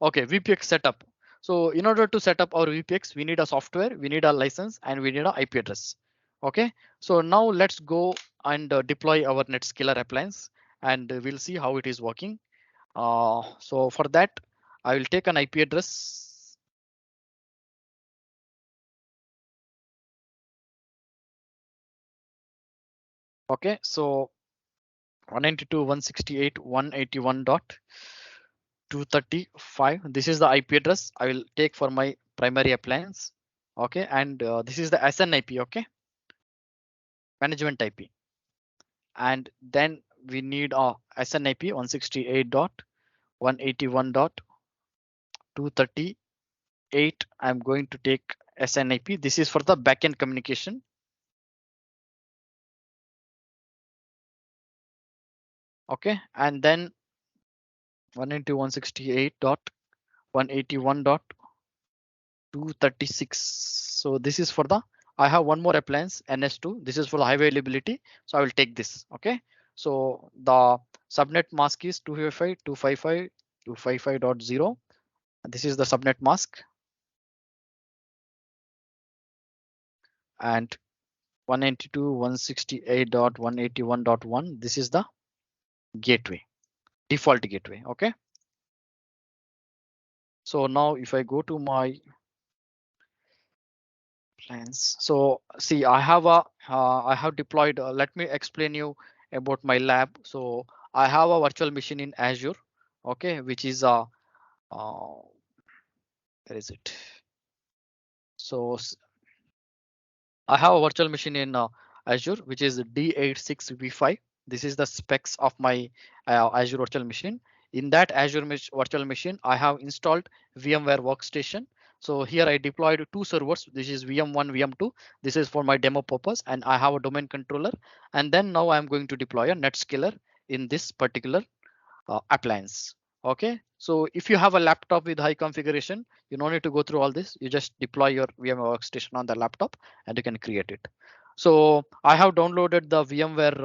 Okay, VPX setup. So in order to set up our VPX, we need a software, we need a license, and we need an IP address. Okay, so now let's go and deploy our Netscaler appliance, and we'll see how it is working. So for that, I will take an IP address. Okay, so 192.168.181.235. This is the IP address I will take for my primary appliance. Okay, and this is the SNIP. Okay, management IP. And then we need a SNIP 168.181.238. I'm going to take SNIP. This is for the backend communication. Okay, and then 192.168.181.236. So this is for the, I have one more appliance NS2. This is for the high availability. So I will take this. Okay, so the subnet mask is 255.255.255.0. This is the subnet mask. And 192.168.181.1. This is the gateway, default gateway. Okay. So now if I go to my plans, so see, I have deployed. Let me explain you about my lab. So I have a virtual machine in Azure. Okay, which is where is it? So I have a virtual machine in Azure, which is D86V5. This is the specs of my Azure virtual machine. In that Azure virtual machine, I have installed VMware Workstation. So here I deployed two servers. This is VM1, VM2. This is for my demo purpose, and I have a domain controller. And then now I'm going to deploy a Netscaler in this particular appliance. Okay, so if you have a laptop with high configuration, you don't need to go through all this. You just deploy your VMware workstation on the laptop and you can create it. So I have downloaded the VMware,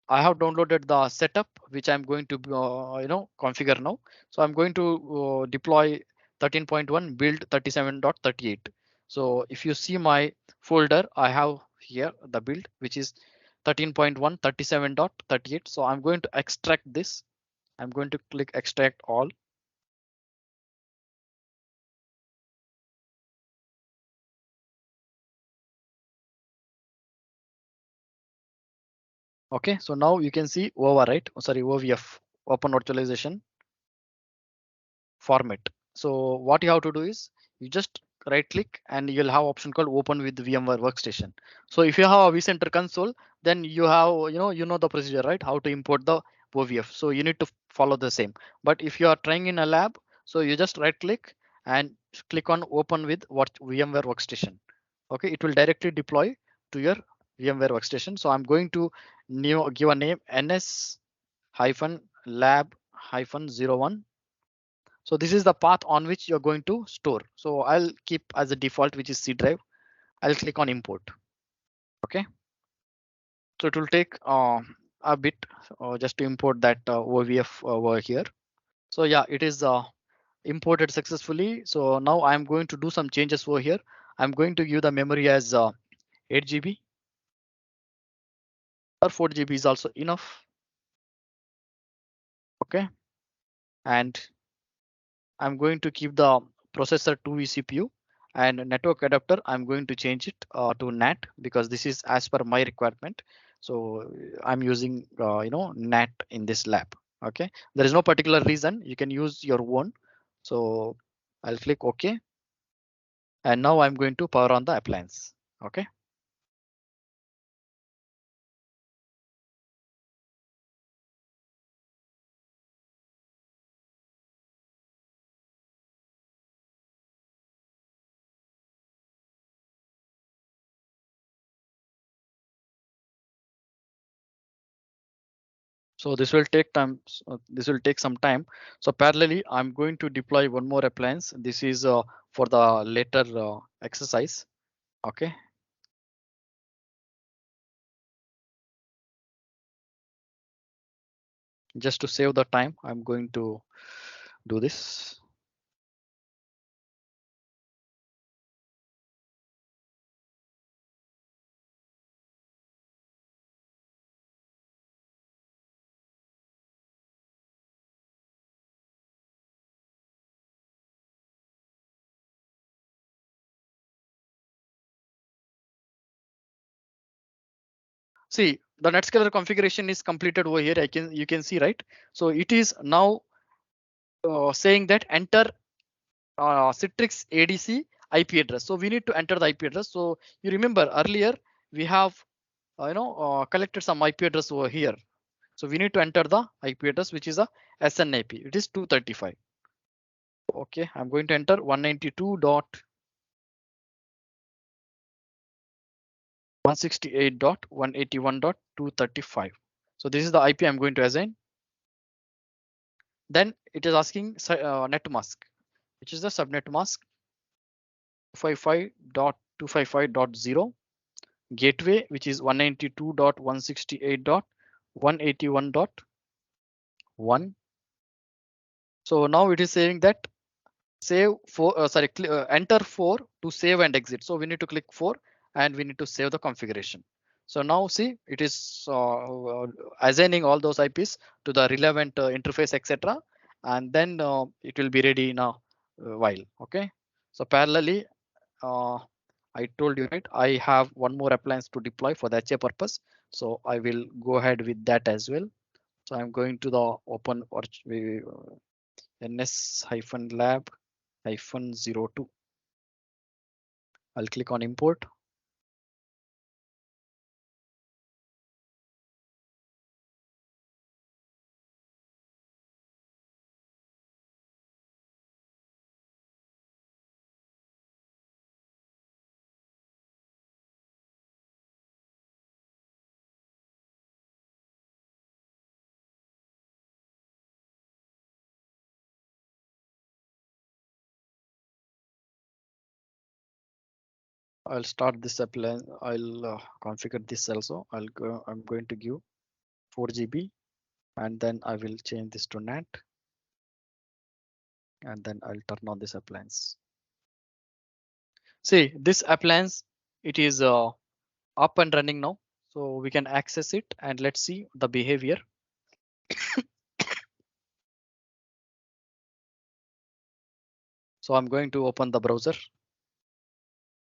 I have downloaded the setup, which I'm going to configure now. So I'm going to deploy 13.1 build 37.38. So if you see my folder, I have here the build, which is 13.1 37.38. So I'm going to extract this. I'm going to click extract all. Okay, so now you can see overwrite, sorry, OVF, open virtualization format. So what you have to do is you just right click and you'll have option called open with VMware workstation. So if you have a vCenter console, then you have, you know the procedure, right? How to import the OVF. So you need to follow the same. But if you are trying in a lab, so you just right click and click on open with what VMware workstation. Okay, it will directly deploy to your VMware workstation. So I'm going to give a name ns hyphen lab hyphen 01. So this is the path on which you're going to store. So I'll keep as a default, which is C drive. I'll click on import. Okay. So it will take a bit just to import that OVF over here. So yeah, it is imported successfully. So now I'm going to do some changes over here. I'm going to give the memory as 8 GB or 4 GB is also enough. Okay. And I'm going to keep the processor 2 eCPU and network adapter. I'm going to change it to NAT because this is as per my requirement. So I'm using NAT in this lab. Okay, there is no particular reason. You can use your own. So I'll click OK. And now I'm going to power on the appliance. Okay. So this will take time. This will take some time. So parallelly, I'm going to deploy one more appliance. This is for the later exercise. Okay. Just to save the time, I'm going to do this. See, the Netscaler configuration is completed over here. You can see, right? So it is now saying that enter Citrix ADC IP address. So we need to enter the IP address. So you remember earlier we have collected some IP address over here. So we need to enter the IP address, which is a SNIP. It is 235. Okay, I'm going to enter 192.168.181.235. So this is the IP I'm going to assign. Then it is asking net mask, which is the subnet mask 255.255.0, gateway, which is 192.168.181.1. So now it is saying that save for enter 4 to save and exit. So we need to click 4 and we need to save the configuration. So now see, it is assigning all those IPs to the relevant interface, etc. And then it will be ready in a while. Okay, so parallelly, I told you, right, I have one more appliance to deploy for the HA purpose. So I will go ahead with that as well. So I'm going to the open or ns-lab-02. I'll click on import. I'll start this appliance. I'll configure this also. I'm going to give 4 GB and then I will change this to NAT and then I'll turn on this appliance. See, this appliance, it is up and running now. So we can access it and let's see the behavior. So I'm going to open the browser.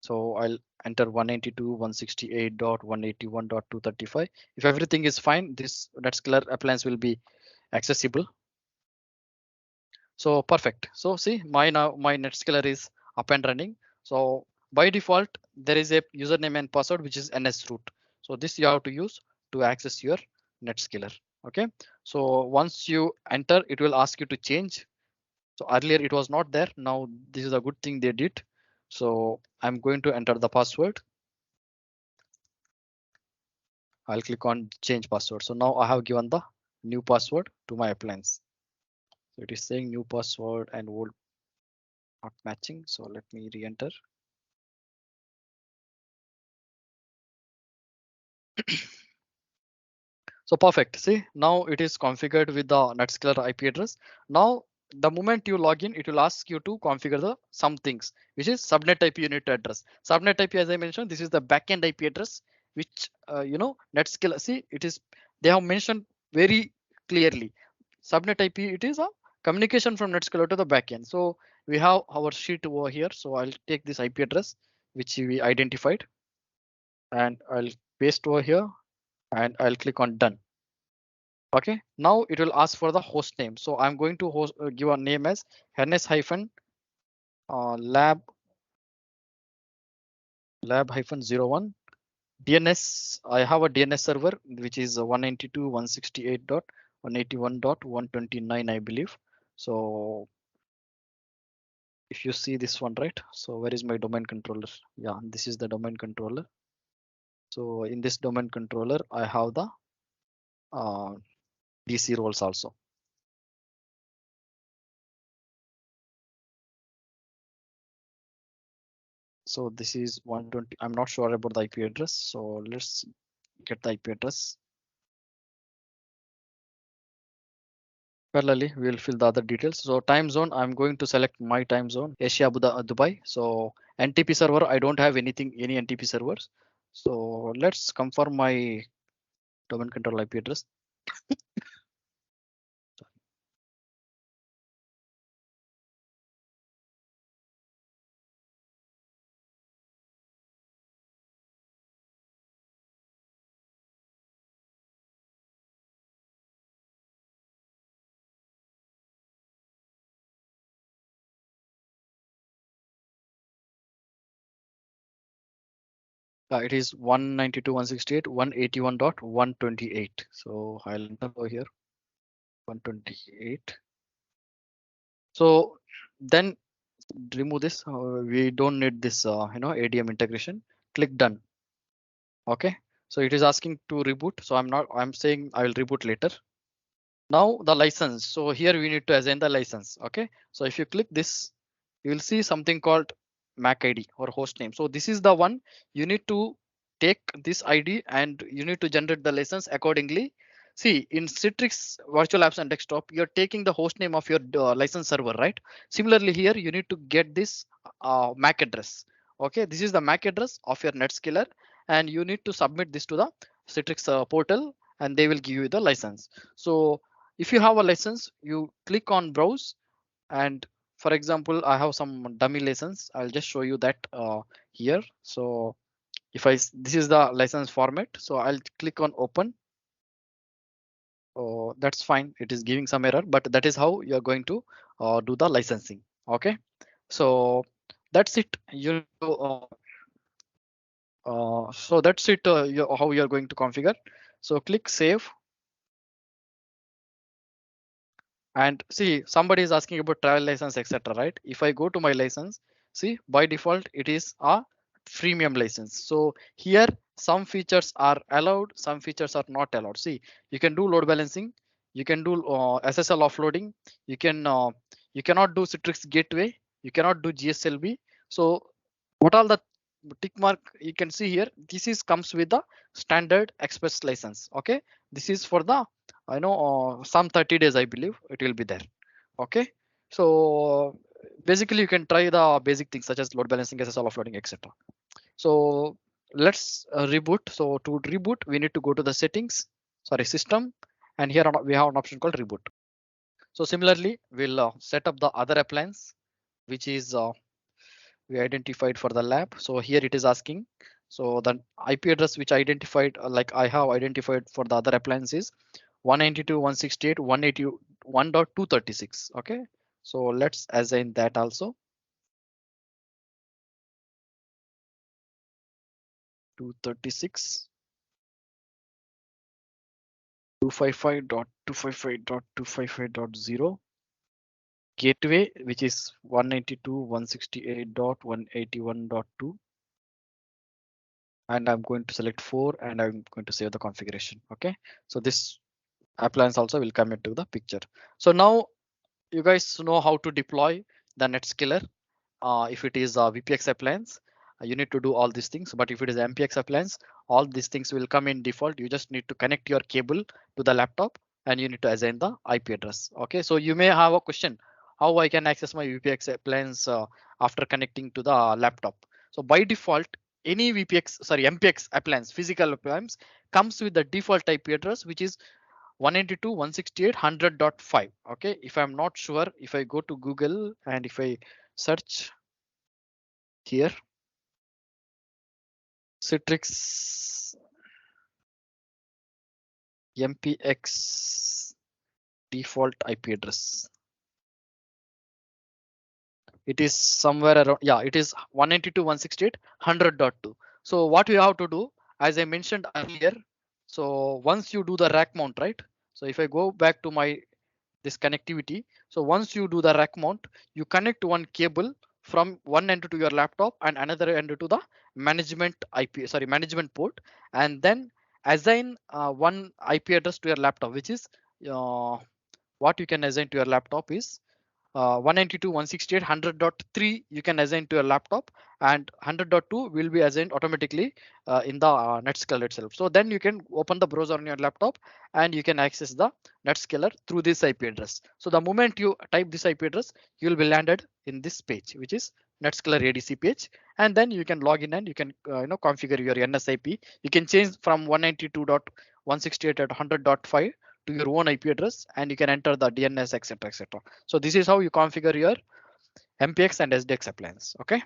So I'll enter 192.168.181.235. If everything is fine, this Netscaler appliance will be accessible. So perfect. So see, my Netscaler is up and running. So by default, there is a username and password which is nsroot. So this you have to use to access your Netscaler. Okay. So once you enter, it will ask you to change. So earlier it was not there. Now this is a good thing they did. So I'm going to enter the password. I'll click on change password. So now I have given the new password to my appliance. So it is saying new password and old not matching. So let me re-enter. So perfect. See, now it is configured with the Netscaler IP address. Now, the moment you log in, it will ask you to configure the some things, which is subnet IP you need to address. Subnet IP, as I mentioned, this is the backend IP address, which Netscaler. See, it is they have mentioned very clearly. Subnet IP, it is a communication from Netscaler to the backend. So we have our sheet over here. So I'll take this IP address, which we identified, and I'll paste over here, and I'll click on done. Okay, now it will ask for the host name. So I'm going to give a name as ns-lab lab-01 DNS. I have a DNS server which is 192.168.181.129, I believe. So if you see this one, right? So where is my domain controller? Yeah, this is the domain controller. So in this domain controller, I have the DC roles also. So this is 120. I'm not sure about the IP address. So let's get the IP address. Parallelly, we will fill the other details. So time zone, I'm going to select my time zone, Asia, Dubai. So NTP server, I don't have any NTP servers. So let's confirm my domain control IP address. It is 192.168.181.128. So I'll enter over here 128. So then remove this. We don't need this, ADM integration. Click done. Okay. So it is asking to reboot. So I'm saying I will reboot later. Now the license. So here we need to assign the license. Okay. So if you click this, you will see something called MAC ID or host name. So this is the one you need to take this ID and you need to generate the license accordingly. See, in Citrix virtual apps and desktop, you're taking the host name of your license server, right? Similarly here, you need to get this MAC address. Okay, this is the MAC address of your NetScaler and you need to submit this to the Citrix portal and they will give you the license. So if you have a license, you click on browse and for example, I have some dummy license. I'll just show you that here. So if this is the license format, so I'll click on open. Oh, that's fine. It is giving some error, but that is how you're going to do the licensing. Okay, so that's it. So that's it. How you're going to configure. So click save. And see, somebody is asking about travel license, etc. Right? If I go to my license, see by default it is a freemium license. So here some features are allowed, some features are not allowed. See, you can do load balancing, you can do SSL offloading, you cannot do Citrix gateway, you cannot do GSLB. So what all the tick mark you can see here, this is comes with the standard express license. Okay, this is for the I know some 30 days I believe it will be there. Okay, so basically you can try the basic things such as load balancing, SSL offloading, etc. So let's reboot. So to reboot we need to go to the settings, sorry, system, and here we have an option called reboot. So similarly we'll set up the other appliance which is we identified for the lab. So here it is asking. So the IP address which I identified, like I have identified for the other appliances, 192.168.181.236. Okay, so let's assign that also 236. 255.255.255.0 gateway, which is 192.168.181.2, and I'm going to select 4 and I'm going to save the configuration. Okay, so this appliance also will come into the picture. So now you guys know how to deploy the NetScaler. If it is a VPX appliance, you need to do all these things. But if it is MPX appliance, all these things will come in default. You just need to connect your cable to the laptop and you need to assign the IP address. Okay, so you may have a question, how I can access my VPX appliance after connecting to the laptop. So by default, any MPX appliance, physical appliance comes with the default IP address, which is 192.168.100.5. Okay, if I'm not sure, if I go to Google and if I search here Citrix MPX default IP address, it is somewhere around, yeah, it is 192.168.100.2. So what you have to do, as I mentioned earlier, so once you do the rack mount, right? So if I go back to my this connectivity, so once you do the rack mount, you connect one cable from one end to your laptop and another end to the management port, and then assign one IP address to your laptop, which is uh, what you can assign to your laptop is 192.168.100.3 you can assign to your laptop, and 100.2 will be assigned automatically in the Netscaler itself. So then you can open the browser on your laptop and you can access the Netscaler through this IP address. So the moment you type this IP address, you will be landed in this page, which is Netscaler ADC page, and then you can log in and you can configure your NSIP. You can change from 192.168.100.5 to your own IP address, and you can enter the DNS, etc., etc. So this is how you configure your MPX and SDX appliance. Okay.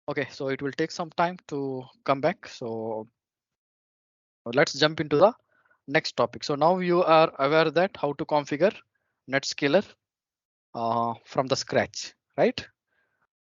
Okay, so it will take some time to come back. So let's jump into the next topic. So now you are aware that how to configure Netscaler from the scratch, right?